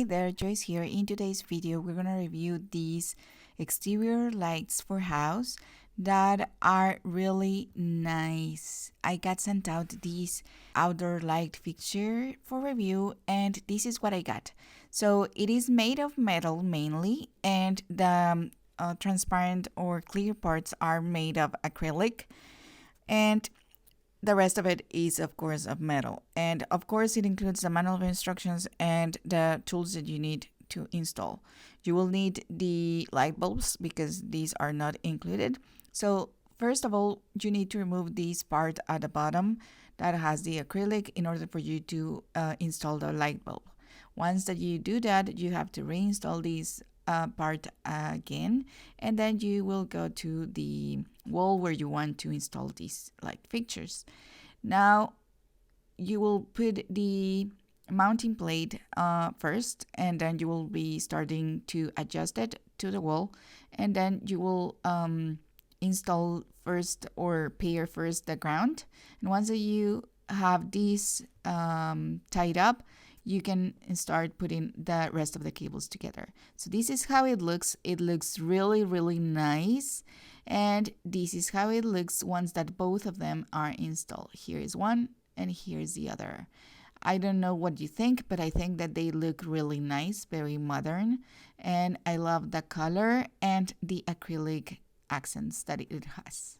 Hey there, Joyce here. In today's video, we're gonna review these exterior lights for house that are really nice. I got sent out these outdoor light fixture for review, and this is what I got. So it is made of metal mainly, and the transparent or clear parts are made of acrylic, and the rest of it is, of course, of metal. And of course, it includes the manual of instructions and the tools that you need to install. You will need the light bulbs because these are not included. So first of all, you need to remove this part at the bottom that has the acrylic in order for you to install the light bulb. Once that you do that, you have to reinstall this part again, and then you will go to the wall where you want to install these light fixtures. Now you will put the mounting plate first, and then you will be starting to adjust it to the wall, and then you will install first or pair first the ground. And once that you have these tied up, you can start putting the rest of the cables together. So this is how it looks. It looks really, really nice. And this is how it looks once that both of them are installed. Here is one and here is the other. I don't know what you think, but I think that they look really nice, very modern. And I love the color and the acrylic accents that it has.